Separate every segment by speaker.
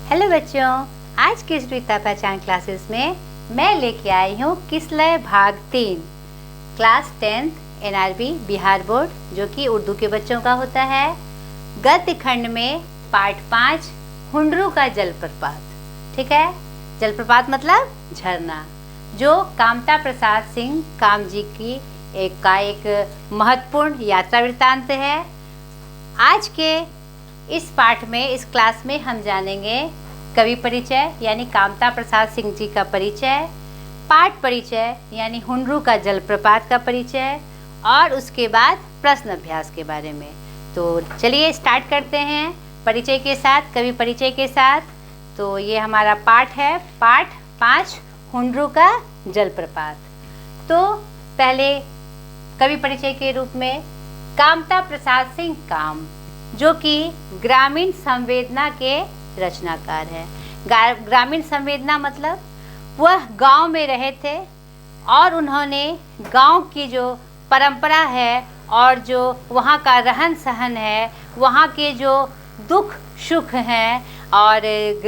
Speaker 1: Hello बच्चों, आज की श्वेता पहचान क्लासेस में मैं लेके आई हूँ किसलय भाग 3 class 10th NRB Bihar board, जो कि उर्दू के बच्चों का होता है। गद्य खंड में पार्ट 5 हुंडरू का जलप्रपात। ठीक है, जलप्रपात मतलब झरना, जो कामता प्रसाद सिंह काम जी की एक महत्वपूर्ण यात्रा वृत्तांत है। आज के इस पाठ में, इस क्लास में हम जानेंगे कवि परिचय यानी कामता प्रसाद सिंह जी का परिचय, पाठ परिचय यानी हुंडरू का जलप्रपात का परिचय, और उसके बाद प्रश्न अभ्यास के बारे में। तो चलिए स्टार्ट करते हैं परिचय के साथ, कवि परिचय के साथ। तो ये हमारा पाठ है, पाठ 5 हुंडरू का जलप्रपात। तो पहले कवि परिचय के रूप में कामता प्रसाद सिंह काम, जो कि ग्रामीण संवेदना के रचनाकार है। ग्रामीण संवेदना मतलब वह गांव में रहे थे और उन्होंने गांव की जो परंपरा है और जो वहाँ का रहन सहन है, वहाँ के जो दुख सुख हैं, और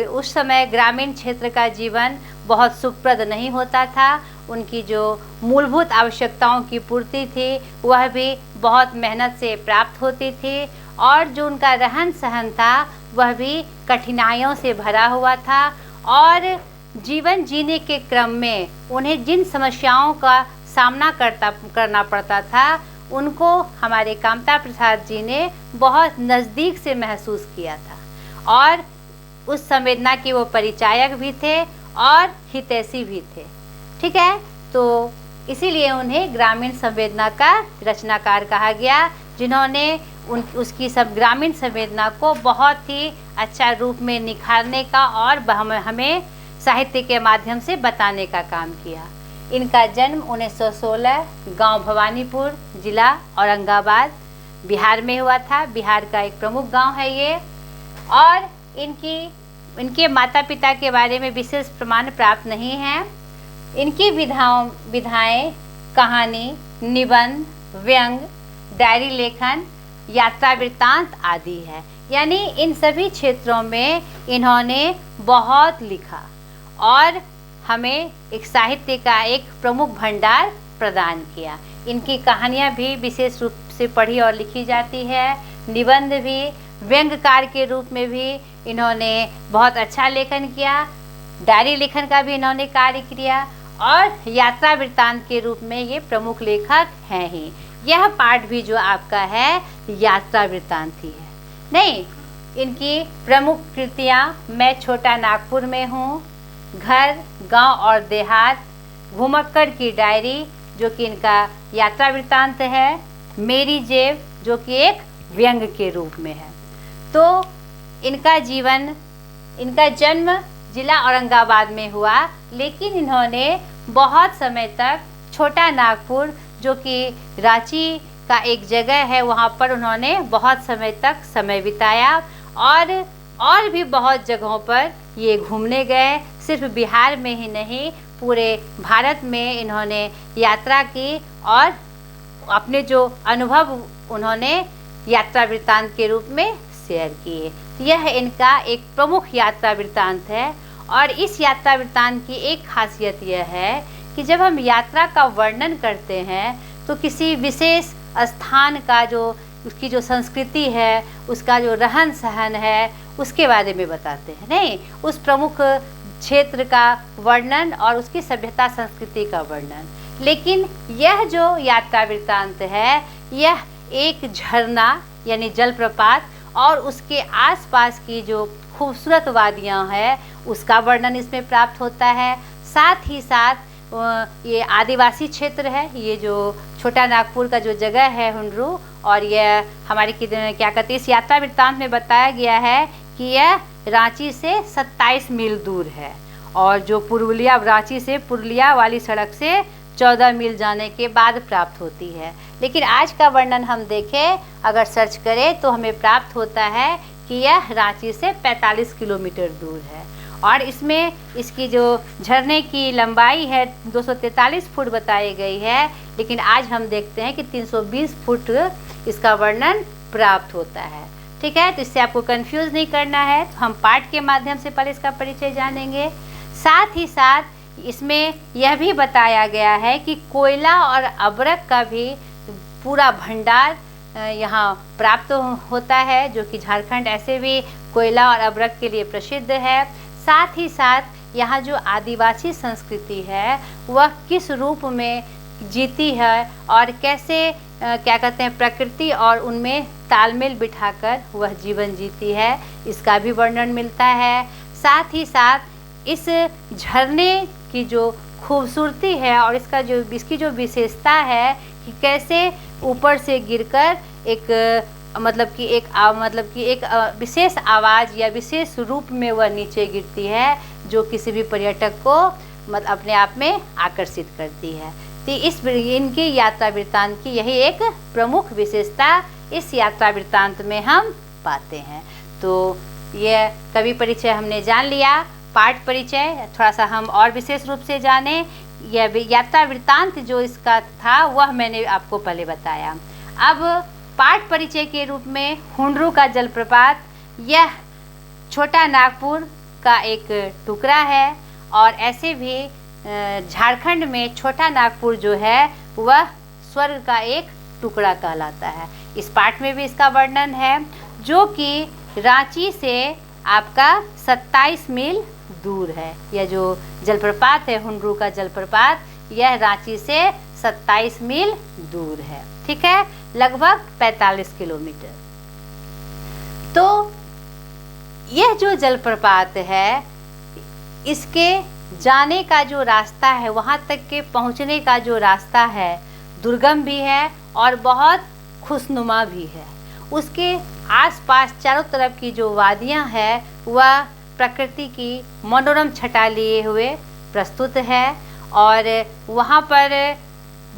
Speaker 1: उस समय ग्रामीण क्षेत्र का जीवन बहुत सुखप्रद नहीं होता था। उनकी जो मूलभूत आवश्यकताओं की पूर्ति थी वह भी बहुत मेहनत से प्राप्त होती थी, और जो उनका रहन सहन था वह भी कठिनाइयों से भरा हुआ था। और जीवन जीने के क्रम में उन्हें जिन समस्याओं का सामना करना पड़ता था, उनको हमारे कामता प्रसाद जी ने बहुत नज़दीक से महसूस किया था, और उस संवेदना के वो परिचायक भी थे और हितैषी भी थे। ठीक है, तो इसीलिए उन्हें ग्रामीण संवेदना का रचनाकार कहा गया, जिन्होंने उसकी सब ग्रामीण संवेदना को बहुत ही अच्छा रूप में निखारने का और हमें साहित्य के माध्यम से बताने का काम किया। इनका जन्म 1916 गांव भवानीपुर, जिला औरंगाबाद, बिहार में हुआ था। बिहार का एक प्रमुख गांव है ये। और इनके माता पिता के बारे में विशेष प्रमाण प्राप्त नहीं है। इनकी विधाएं कहानी, निबंध, व्यंग, डायरी लेखन, यात्रा वृत्तांत आदि है। यानी इन सभी क्षेत्रों में इन्होंने बहुत लिखा और हमें एक साहित्य का एक प्रमुख भंडार प्रदान किया। इनकी कहानियाँ भी विशेष रूप से पढ़ी और लिखी जाती है। निबंध भी, व्यंग्यकार के रूप में भी इन्होंने बहुत अच्छा लेखन किया। डायरी लेखन का भी इन्होंने कार्य किया, और यात्रा वृत्तांत के रूप में ये प्रमुख लेखक हैं ही। यह पाठ भी जो आपका है यात्रा वृत्तांत ही है। नहीं, इनकी प्रमुख कृतियाँ मैं छोटा नागपुर में हूँ, घर, गांव और देहात, घुमक्कड़ की डायरी, जो कि इनका यात्रा वृत्तांत है, मेरी जेब, जो कि एक व्यंग्य के रूप में है। तो इनका जन्म जिला औरंगाबाद में हुआ, लेकिन इन्होंने बहुत समय तक छोटा नागपुर, जो कि रांची का एक जगह है, वहाँ पर उन्होंने बहुत समय तक समय बिताया, और भी बहुत जगहों पर ये घूमने गए। सिर्फ बिहार में ही नहीं, पूरे भारत में इन्होंने यात्रा की और अपने जो अनुभव उन्होंने यात्रा वृत्तांत के रूप में शेयर किए। यह इनका एक प्रमुख यात्रा वृत्तांत है। और इस यात्रा वृत्तांत की एक खासियत यह है कि जब हम यात्रा का वर्णन करते हैं तो किसी विशेष स्थान का उसकी जो संस्कृति है, उसका जो रहन सहन है, उसके बारे में बताते हैं, नहीं उस प्रमुख क्षेत्र का वर्णन और उसकी सभ्यता संस्कृति का वर्णन। लेकिन यह जो यात्रा वृत्तांत है, यह एक झरना यानी जलप्रपात और उसके आसपास की जो खूबसूरत वादियाँ हैं, उसका वर्णन इसमें प्राप्त होता है। साथ ही साथ ये आदिवासी क्षेत्र है, ये जो छोटा नागपुर का जो जगह है हुंडरू, और यह हमारे क्या कहते हैं, इस यात्रा वृत्तांत में बताया गया है कि यह रांची से 27 मील दूर है, और जो रांची से पुरुलिया वाली सड़क से 14 मील जाने के बाद प्राप्त होती है। लेकिन आज का वर्णन हम देखें, अगर सर्च करें तो हमें प्राप्त होता है कि यह रांची से 45 किलोमीटर दूर है, और इसकी जो झरने की लंबाई है 243 फुट बताई गई है, लेकिन आज हम देखते हैं कि 320 फुट इसका वर्णन प्राप्त होता है। ठीक है। तो इससे आपको कंफ्यूज नहीं करना है। तो हम पाठ के माध्यम से पहले इसका परिचय जानेंगे। साथ ही साथ इसमें यह भी बताया गया है कि कोयला और अबरक का भी पूरा भंडार यहाँ प्राप्त होता है, जो कि झारखंड ऐसे भी कोयला और अबरक के लिए प्रसिद्ध है। साथ ही साथ यहाँ जो आदिवासी संस्कृति है वह किस रूप में जीती है और कैसे क्या कहते हैं प्रकृति और उनमें तालमेल बिठाकर वह जीवन जीती है, इसका भी वर्णन मिलता है। साथ ही साथ इस झरने की जो खूबसूरती है और इसकी जो विशेषता है कि कैसे ऊपर से गिरकर एक विशेष आवाज़ या विशेष रूप में वह नीचे गिरती है, जो किसी भी पर्यटक को अपने आप में आकर्षित करती है। तो इनकी यात्रा वृत्तांत की यही एक प्रमुख विशेषता इस यात्रा वृत्तांत में हम पाते हैं। तो यह कवि परिचय हमने जान लिया। पाठ परिचय थोड़ा सा हम और विशेष रूप से जाने। यह यात्रा वृत्तांत जो इसका था वह मैंने आपको पहले बताया। अब पाठ परिचय के रूप में हुंडरू का जलप्रपात, यह छोटा नागपुर का एक टुकड़ा है और ऐसे भी झारखंड में छोटा नागपुर जो है वह स्वर्ग का एक टुकड़ा कहलाता है। इस पाठ में भी इसका वर्णन है, जो कि रांची से आपका 27 मील दूर है। यह जो जलप्रपात है हुंडरू का जलप्रपात, यह रांची से 27 मील दूर है। ठीक है, लगभग 45 किलोमीटर। तो यह जो जलप्रपात है, इसके जाने का जो रास्ता है, वहाँ तक के पहुँचने का जो रास्ता है, दुर्गम भी है और बहुत खुशनुमा भी है। उसके आसपास चारों तरफ की जो वादियाँ हैं वह प्रकृति की मनोरम छटा लिए हुए प्रस्तुत है और वहाँ पर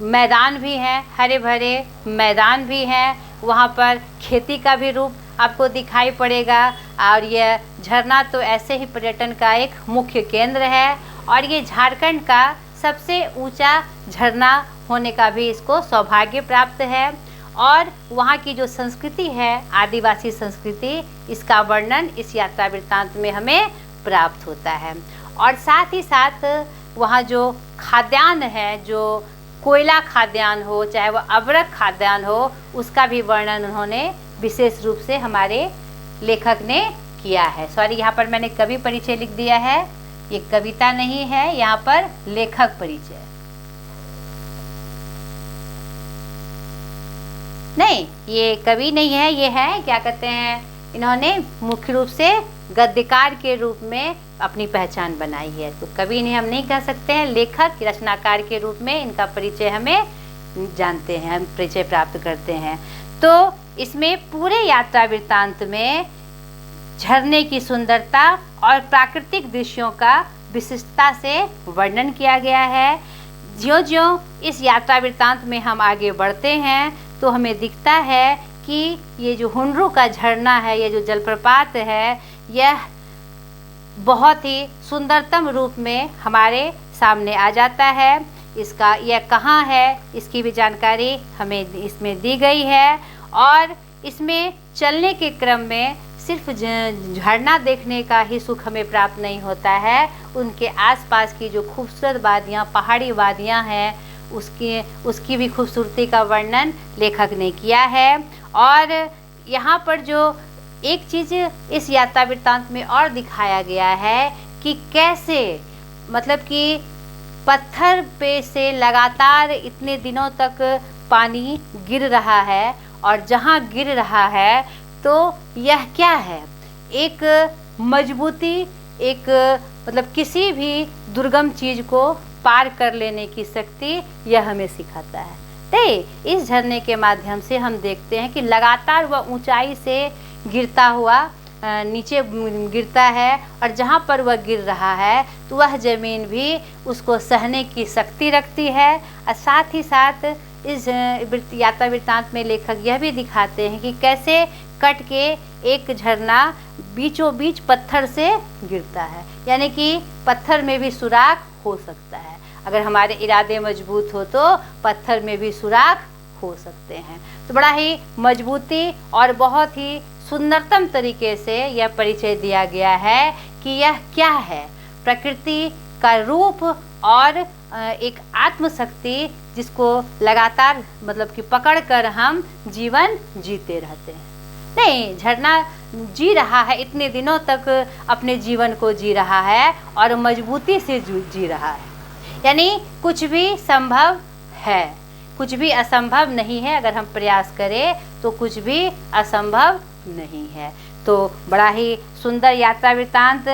Speaker 1: मैदान भी हैं, हरे भरे मैदान भी हैं। वहाँ पर खेती का भी रूप आपको दिखाई पड़ेगा और यह झरना तो ऐसे ही पर्यटन का एक मुख्य केंद्र है और ये झारखंड का सबसे ऊंचा झरना होने का भी इसको सौभाग्य प्राप्त है। और वहाँ की जो संस्कृति है, आदिवासी संस्कृति, इसका वर्णन इस यात्रा वृत्तांत में हमें प्राप्त होता है। और साथ ही साथ वहाँ जो खाद्यान्न है, जो कोयला खाद्यान्न हो चाहे वह अबरक खाद्यान्न हो, उसका भी वर्णन उन्होंने विशेष रूप से हमारे लेखक ने किया है। सॉरी, यहाँ पर मैंने कवि परिचय लिख दिया है, ये कविता नहीं है, यहाँ पर लेखक परिचय नहीं, ये कवि नहीं है, ये है क्या कहते हैं, इन्होंने मुख्य रूप से गद्यकार के रूप में अपनी पहचान बनाई है। तो कवि ने हम नहीं कह सकते हैं, लेखक रचनाकार के रूप में इनका परिचय हमें जानते हैं, हम परिचय प्राप्त करते हैं। तो इसमें पूरे यात्रा वृत्तांत में झरने की सुंदरता और प्राकृतिक दृश्यों का विशिष्टता से वर्णन किया गया है। ज्यों-ज्यों इस यात्रा वृत्तांत में हम आगे बढ़ते हैं तो हमें दिखता है कि ये जो हुंडरू का झरना है, ये जो जलप्रपात है, यह बहुत ही सुंदरतम रूप में हमारे सामने आ जाता है। इसका यह कहाँ है, इसकी भी जानकारी हमें इसमें दी गई है। और इसमें चलने के क्रम में सिर्फ झरना देखने का ही सुख हमें प्राप्त नहीं होता है, उनके आसपास की जो खूबसूरत वादियाँ, पहाड़ी वादियाँ हैं, उसकी भी खूबसूरती का वर्णन लेखक ने किया है। और यहाँ पर जो एक चीज़ इस यात्रा वृत्तांत में और दिखाया गया है कि कैसे मतलब कि पत्थर पे से लगातार इतने दिनों तक पानी गिर रहा है और जहाँ गिर रहा है तो यह क्या है, एक मजबूती, एक मतलब किसी भी दुर्गम चीज़ को पार कर लेने की शक्ति यह हमें सिखाता है। तो इस झरने के माध्यम से हम देखते हैं कि लगातार वह ऊंचाई से गिरता हुआ नीचे गिरता है और जहाँ पर वह गिर रहा है तो वह ज़मीन भी उसको सहने की शक्ति रखती है। और साथ ही साथ इस यात्रा वृत्तांत में लेखक यह भी दिखाते हैं कि कैसे कट के एक झरना बीचों बीच पत्थर से गिरता है, यानी कि पत्थर में भी सुराख हो सकता है। अगर हमारे इरादे मजबूत हो तो पत्थर में भी सुराख हो सकते हैं। तो बड़ा ही मजबूती और बहुत ही सुंदरतम तरीके से यह परिचय दिया गया है कि यह क्या है, प्रकृति का रूप और एक आत्मशक्ति जिसको लगातार मतलब कि पकड़ कर हम जीवन जीते रहते हैं। नहीं, झरना जी रहा है, इतने दिनों तक अपने जीवन को जी रहा है और मजबूती से जी रहा है, यानी कुछ भी संभव है, कुछ भी असंभव नहीं है। अगर हम प्रयास करें तो कुछ भी असंभव नहीं है। तो बड़ा ही सुंदर यात्रा वृत्तांत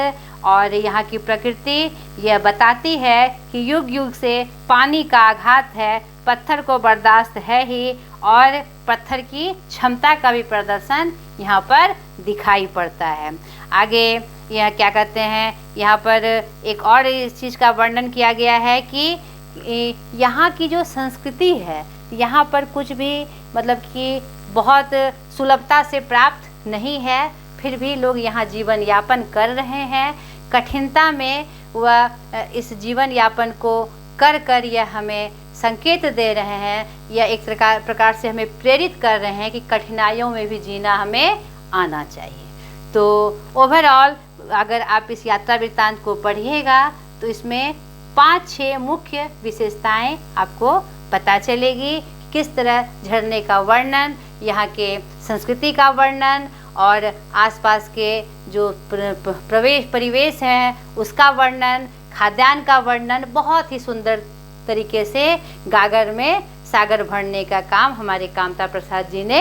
Speaker 1: और यहाँ की प्रकृति यह बताती है कि युग युग से पानी का आघात है, पत्थर को बर्दाश्त है ही, और पत्थर की क्षमता का भी प्रदर्शन यहाँ पर दिखाई पड़ता है। आगे यह क्या कहते हैं, यहाँ पर एक और इस चीज़ का वर्णन किया गया है कि यहाँ की जो संस्कृति है, यहाँ पर कुछ भी मतलब कि बहुत सुलभता से प्राप्त नहीं है, फिर भी लोग यहाँ जीवन यापन कर रहे हैं। कठिनता में वह इस जीवन यापन को कर कर यह हमें संकेत दे रहे हैं, या एक प्रकार से हमें प्रेरित कर रहे हैं कि कठिनाइयों में भी जीना हमें आना चाहिए। तो ओवरऑल अगर आप इस यात्रा वृत्तांत को पढ़िएगा तो इसमें 5-6 मुख्य विशेषताएं आपको पता चलेगी, किस तरह झरने का वर्णन, यहाँ के संस्कृति का वर्णन और आसपास के जो परिवेश हैं उसका वर्णन, खाद्यान्न का वर्णन बहुत ही सुंदर तरीके से गागर में सागर भरने का काम हमारे कामता प्रसाद जी ने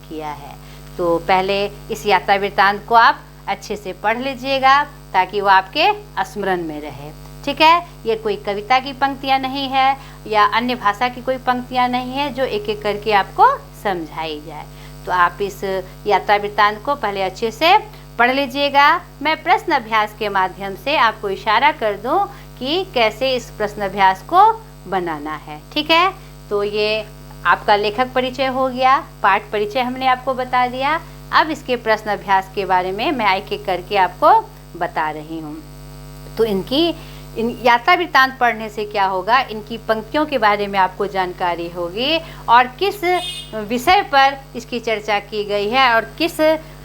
Speaker 1: किया है। तो पहले इस यात्रा वृत्तांत को आप अच्छे से पढ़ लीजिएगा ताकि वो आपके स्मरण में रहे। ठीक है, ये कोई कविता की पंक्तियाँ नहीं है या अन्य भाषा की कोई पंक्तियाँ नहीं है जो एक एक करके आपको समझाई जाए। तो आप इस यात्रा वृत्तांत को पहले अच्छे से पढ़ लीजिएगा। मैं प्रश्न अभ्यास के माध्यम से आपको इशारा कर दूं कि कैसे इस प्रश्न अभ्यास को बनाना है। ठीक है, तो ये आपका लेखक परिचय हो गया, पाठ परिचय हमने आपको बता दिया। अब इसके प्रश्न अभ्यास के बारे में मैं एक एक करके आपको बता रही हूँ। तो इन यात्रा वृत्तांत पढ़ने से क्या होगा, इनकी पंक्तियों के बारे में आपको जानकारी होगी और किस विषय पर इसकी चर्चा की गई है और किस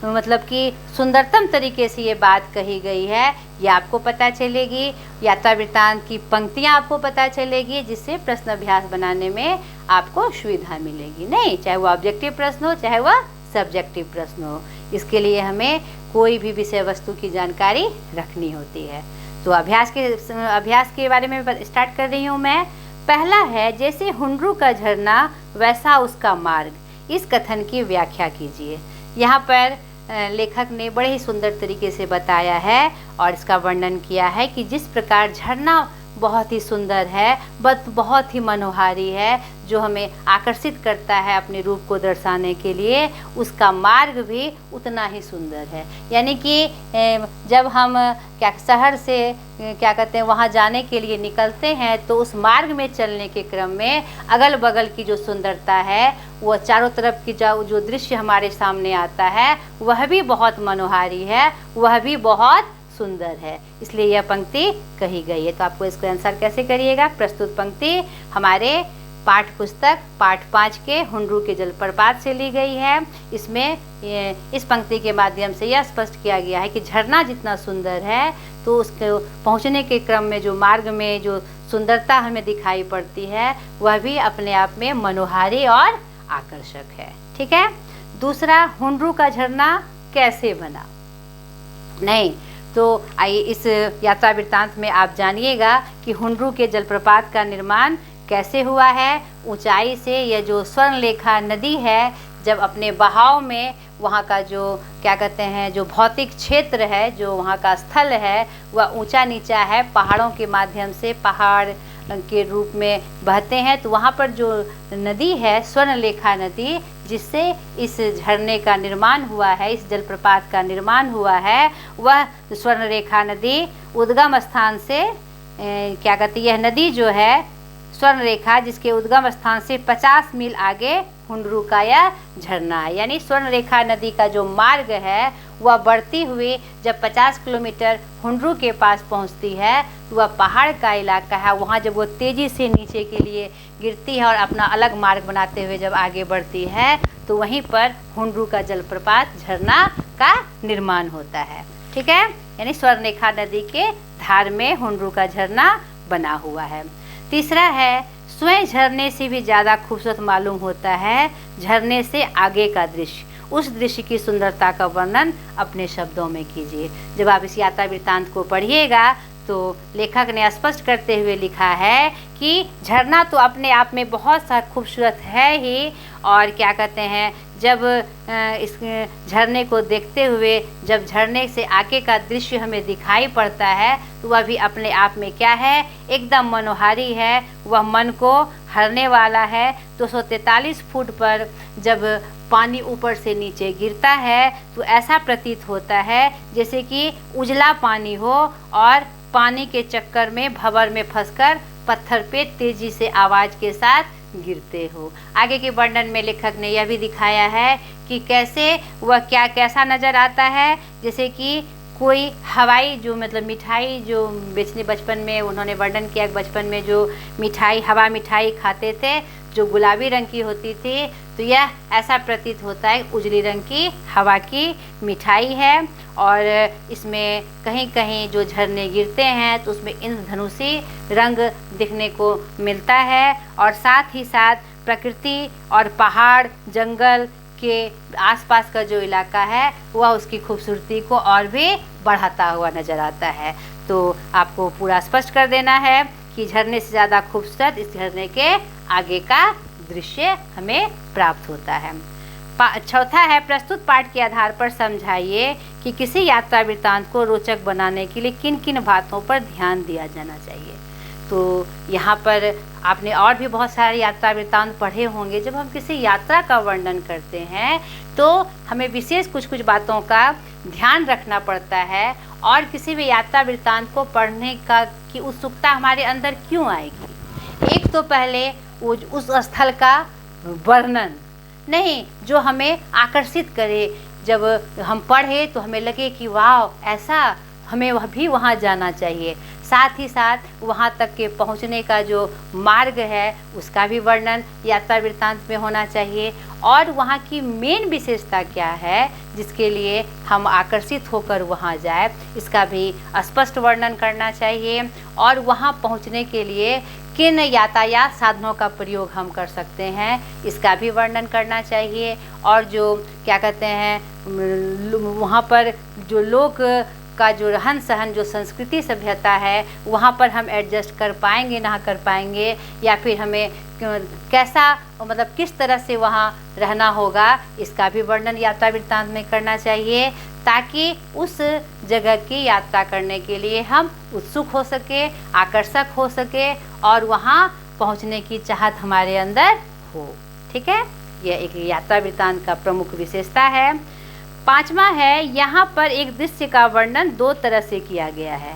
Speaker 1: मतलब कि सुंदरतम तरीके से ये बात कही गई है, ये आपको पता चलेगी। यात्रा वृत्तांत की पंक्तियाँ आपको पता चलेगी, जिससे प्रश्न अभ्यास बनाने में आपको सुविधा मिलेगी। नहीं, चाहे वो ऑब्जेक्टिव प्रश्न हो चाहे वह सब्जेक्टिव प्रश्न हो, इसके लिए हमें कोई भी विषय वस्तु की जानकारी रखनी होती है। तो अभ्यास के बारे में स्टार्ट कर रही हूँ मैं। पहला है, जैसे हुंड्रू का झरना वैसा उसका मार्ग। इस कथन की व्याख्या कीजिए। यहाँ पर लेखक ने बड़े ही सुंदर तरीके से बताया है और इसका वर्णन किया है कि जिस प्रकार झरना बहुत ही सुंदर है, बहुत ही मनोहारी है, जो हमें आकर्षित करता है अपने रूप को दर्शाने के लिए, उसका मार्ग भी उतना ही सुंदर है। यानी कि जब हम शहर से क्या कहते हैं वहाँ जाने के लिए निकलते हैं तो उस मार्ग में चलने के क्रम में अगल बगल की जो सुंदरता है, वो चारों तरफ की जो दृश्य हमारे सामने आता है, वह भी बहुत मनोहारी है, वह भी बहुत सुंदर है, इसलिए यह पंक्ति कही गई है। तो आपको इसको आंसर कैसे करिएगा। प्रस्तुत पंक्ति हमारे पाठ पुस्तक पाठ 5 के हुंड्रू के जलप्रपात से ली गई है। इसमें इस पंक्ति के माध्यम से यह स्पष्ट किया गया है कि झरना जितना सुंदर है तो उसके पहुंचने के क्रम में जो मार्ग में जो सुंदरता हमें दिखाई पड़ती है, वह भी अपने आप में मनोहारी और आकर्षक है। ठीक है, दूसरा, हुंड्रू का झरना कैसे बना। नहीं, तो आइए इस यात्रा वृत्तांत में आप जानिएगा कि हुंड्रू के जलप्रपात का निर्माण कैसे हुआ है। ऊंचाई से यह जो स्वर्णलेखा नदी है, जब अपने बहाव में वहाँ का जो क्या कहते हैं जो भौतिक क्षेत्र है, जो वहाँ का स्थल है, वह ऊंचा नीचा है, पहाड़ों के माध्यम से पहाड़ के रूप में बहते हैं। तो वहाँ पर जो नदी है स्वर्णलेखा नदी, जिससे इस झरने का निर्माण हुआ है, इस जलप्रपात का निर्माण हुआ है, वह स्वर्णरेखा नदी उद्गम स्थान से क्या कहती है, यह नदी जो है स्वर्णरेखा, जिसके उद्गम स्थान से 50 मील आगे हुंड्रू का यह झरना है। यानी स्वर्णरेखा नदी का जो मार्ग है वह बढ़ती हुई जब 50 किलोमीटर हुंड्रू के पास पहुंचती है, तो वह पहाड़ का इलाका है। वहाँ जब वो तेज़ी से नीचे के लिए गिरती है और अपना अलग मार्ग बनाते हुए जब आगे बढ़ती है, तो वहीं पर हुंड्रू का जलप्रपात झरना का निर्माण होता है। ठीक है, यानी स्वर्णरेखा नदी के धार में हुंड्रू का झरना बना हुआ है। तीसरा है, स्वयं झरने से भी ज़्यादा खूबसूरत मालूम होता है झरने से आगे का दृश्य। उस दृश्य की सुंदरता का वर्णन अपने शब्दों में कीजिए। जब आप इस यात्रा वृत्तांत को पढ़िएगा तो लेखक ने स्पष्ट करते हुए लिखा है कि झरना तो अपने आप में बहुत सा खूबसूरत है ही, और क्या कहते हैं, जब इस झरने को देखते हुए जब झरने से आगे का दृश्य हमें दिखाई पड़ता है तो वह भी अपने आप में क्या है, एकदम मनोहारी है, वह मन को हरने वाला है। 243 फुट पर जब पानी ऊपर से नीचे गिरता है तो ऐसा प्रतीत होता है जैसे कि उजला पानी हो और पानी के चक्कर में भंवर में फंसकर पत्थर पे तेजी से आवाज़ के साथ गिरते हो। आगे के वर्णन में लेखक ने यह भी दिखाया है कि कैसे वह कैसा नज़र आता है, जैसे कि कोई हवाई जो मतलब मिठाई जो बेचने बचपन में उन्होंने वर्णन किया, बचपन में जो मिठाई हवा मिठाई खाते थे जो गुलाबी रंग की होती थी, तो यह ऐसा प्रतीत होता है उजली रंग की हवा की मिठाई है। और इसमें कहीं कहीं जो झरने गिरते हैं तो उसमें इंद्रधनुषी रंग दिखने को मिलता है, और साथ ही साथ प्रकृति और पहाड़ जंगल के आसपास का जो इलाका है वह उसकी खूबसूरती को और भी बढ़ाता हुआ नज़र आता है। तो आपको पूरा स्पष्ट कर देना है कि झरने से ज़्यादा खूबसूरत इस झरने के आगे का दृश्य हमें प्राप्त होता है। चौथा है, प्रस्तुत पाठ के आधार पर समझाइए कि किसी यात्रा वृत्तांत को रोचक बनाने के लिए किन किन बातों पर ध्यान दिया जाना चाहिए। तो यहाँ पर आपने और भी बहुत सारे यात्रा वृत्तांत पढ़े होंगे। जब हम किसी यात्रा का वर्णन करते हैं तो हमें विशेष कुछ बातों का ध्यान रखना पड़ता है, और किसी भी यात्रा वृत्तांत को पढ़ने का की उत्सुकता हमारे अंदर क्यों आएगी। एक तो पहले वो उस स्थल का वर्णन नहीं जो हमें आकर्षित करे, जब हम पढ़े तो हमें लगे कि वाह ऐसा, हमें वह भी वहाँ जाना चाहिए। साथ ही साथ वहाँ तक के पहुँचने का जो मार्ग है उसका भी वर्णन यात्रा वृत्तांत में होना चाहिए, और वहाँ की मेन विशेषता क्या है जिसके लिए हम आकर्षित होकर वहाँ जाए इसका भी स्पष्ट वर्णन करना चाहिए, और वहाँ पहुँचने के लिए किन यातायात साधनों का प्रयोग हम कर सकते हैं इसका भी वर्णन करना चाहिए, और जो क्या कहते हैं वहाँ पर जो लोग का जो रहन सहन जो संस्कृति सभ्यता है वहाँ पर हम एडजस्ट कर पाएंगे ना कर पाएंगे, या फिर हमें कैसा मतलब किस तरह से वहाँ रहना होगा इसका भी वर्णन यात्रा वृत्तांत में करना चाहिए, ताकि उस जगह की यात्रा करने के लिए हम उत्सुक हो सके, आकर्षक हो सके, और वहाँ पहुँचने की चाहत हमारे अंदर हो। ठीक है, यह एक यात्रा वृत्तांत का प्रमुख विशेषता है। पांचवा है, यहाँ पर एक दृश्य का वर्णन दो तरह से किया गया है।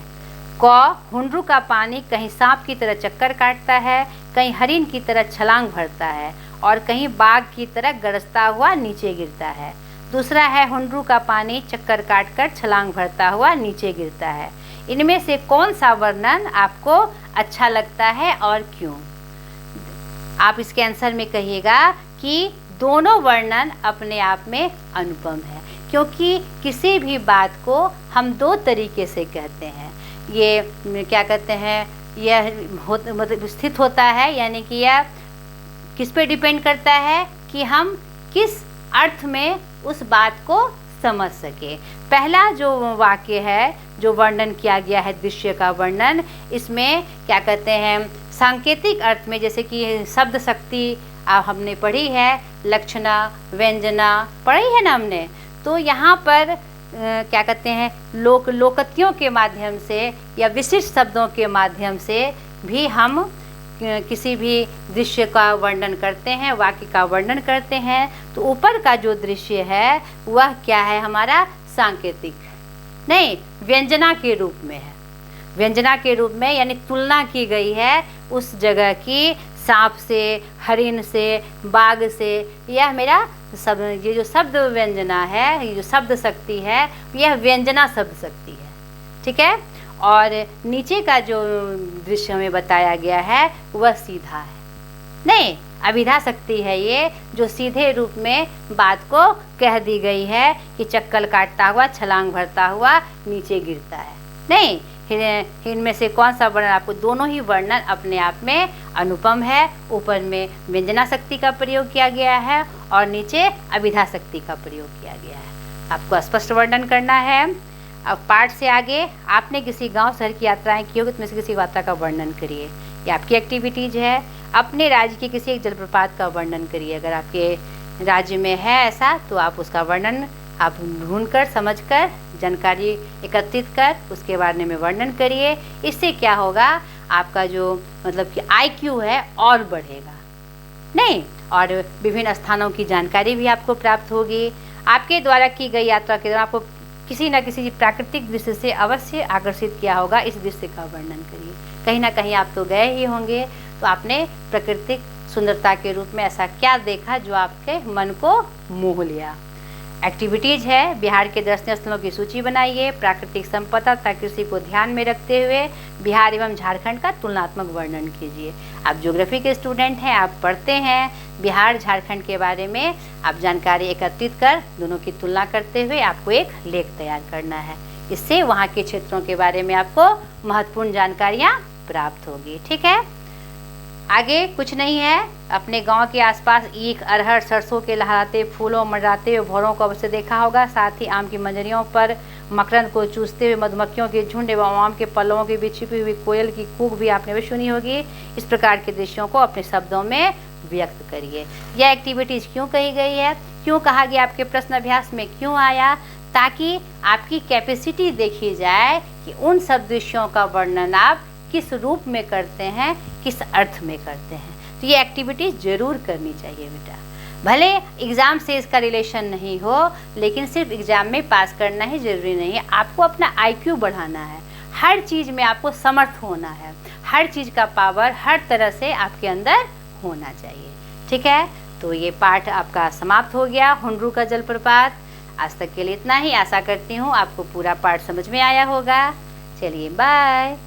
Speaker 1: हुंड्रू का पानी कहीं सांप की तरह चक्कर काटता है, कहीं हरिन की तरह छलांग भरता है, और कहीं बाघ की तरह गरजता हुआ नीचे गिरता है। दूसरा है, हुंड्रू का पानी चक्कर काटकर छलांग भरता हुआ नीचे गिरता है। इनमें से कौन सा वर्णन आपको अच्छा लगता है और क्यों? आप इसके आंसर में कहिएगा कि दोनों वर्णन अपने आप में अनुपम है, क्योंकि किसी भी बात को हम दो तरीके से कहते हैं। ये क्या कहते हैं, यह मतलब स्थित होता है, यानी कि यह किस पे डिपेंड करता है कि हम किस अर्थ में उस बात को समझ सके। पहला जो वाक्य है जो वर्णन किया गया है दृश्य का वर्णन, इसमें क्या कहते हैं सांकेतिक अर्थ में, जैसे कि शब्द शक्ति हमने पढ़ी है, लक्षणा व्यंजना पढ़ी है ना हमने, तो यहाँ पर क्या कहते हैं लोकतियों के माध्यम से या विशिष्ट शब्दों के माध्यम से भी हम किसी भी दृश्य का वर्णन करते हैं, वाक्य का वर्णन करते हैं। तो ऊपर का जो दृश्य है वह क्या है, हमारा सांकेतिक नहीं व्यंजना के रूप में है। व्यंजना के रूप में यानी तुलना की गई है उस जगह की सांप से, हरिन से, बाघ से। यह मेरा ये जो शब्द व्यंजना है, ये जो शब्द शक्ति है, यह व्यंजना शब्द शक्ति है। ठीक है, और नीचे का जो दृश्य हमें बताया गया है वह सीधा है। नहीं, अभिधा शक्ति है ये, जो सीधे रूप में बात को कह दी गई है कि चक्कर काटता हुआ छलांग भरता हुआ नीचे गिरता है। नहीं, इनमें से कौन सा वर्णन, आपको दोनों ही वर्णन अपने आप में अनुपम है। ऊपर में व्यंजना शक्ति का प्रयोग किया गया है और नीचे अभिधा शक्ति का प्रयोग किया गया है। आपको स्पष्ट वर्णन करना है। अब पाठ से आगे आपने किसी गांव शहर की यात्राएं की होगी, तो में से किसी यात्रा का वर्णन करिए। ये आपकी एक्टिविटीज है। अपने राज्य के किसी एक जलप्रपात का वर्णन करिए। अगर आपके राज्य में है ऐसा तो आप उसका वर्णन आप ढूंढकर समझकर जानकारी एकत्रित कर उसके बारे में वर्णन करिए। इससे क्या होगा, आपका जो मतलब कि IQ है और बढ़ेगा। नहीं, और विभिन्न स्थानों की जानकारी भी आपको प्राप्त होगी। आपके द्वारा की गई यात्रा के दौरान आपको किसी न किसी प्राकृतिक दृश्य से अवश्य आकर्षित किया होगा। इस दृश्य का वर्णन करिए। कहीं ना कहीं आप तो गए ही होंगे, तो आपने प्राकृतिक सुंदरता के रूप में ऐसा क्या देखा जो आपके मन को मोह लिया। एक्टिविटीज है, बिहार के दर्शनीय स्थलों की सूची बनाइए। प्राकृतिक संपदा तथा कृषि को ध्यान में रखते हुए बिहार एवं झारखंड का तुलनात्मक वर्णन कीजिए। आप ज्योग्राफी के स्टूडेंट हैं, आप पढ़ते हैं बिहार झारखंड के बारे में। आप जानकारी एकत्रित कर दोनों की तुलना करते हुए आपको एक लेख तैयार करना है। इससे वहाँ के क्षेत्रों के बारे में आपको महत्वपूर्ण जानकारियाँ प्राप्त होगी। ठीक है, आगे कुछ नहीं है। अपने गांव के आसपास ईख, अरहर, सरसों के लहराते फूलों मंडराते हुए भौरों को अवश्य देखा होगा। साथ ही आम की मंजरियों पर मकरंद को चूसते हुए मधुमक्खियों के झुंड एवं आम के पल्लवों के बीच छिपी हुई कोयल की कूक भी आपने भी सुनी होगी। इस प्रकार के दृश्यों को अपने शब्दों में व्यक्त करिए। यह एक्टिविटीज क्यों कही गई है, क्यों कहा गया, आपके प्रश्न अभ्यास में क्यों आया, ताकि आपकी कैपेसिटी देखी जाए कि उन सब दृश्यों का वर्णन आप किस रूप में करते हैं, किस अर्थ में करते हैं। तो ये एक्टिविटी जरूर करनी चाहिए बेटा। भले एग्ज़ाम से इसका रिलेशन नहीं हो, लेकिन सिर्फ एग्ज़ाम में पास करना ही ज़रूरी नहीं है। आपको अपना IQ बढ़ाना है। हर चीज़ में आपको समर्थ होना है। हर चीज़ का पावर हर तरह से आपके अंदर होना चाहिए। ठीक है, तो ये पाठ आपका समाप्त हो गया, हुंडरू का जलप्रपात। आज तक के लिए इतना ही। आशा करती हूँ आपको पूरा पाठ समझ में आया होगा। चलिए बाय।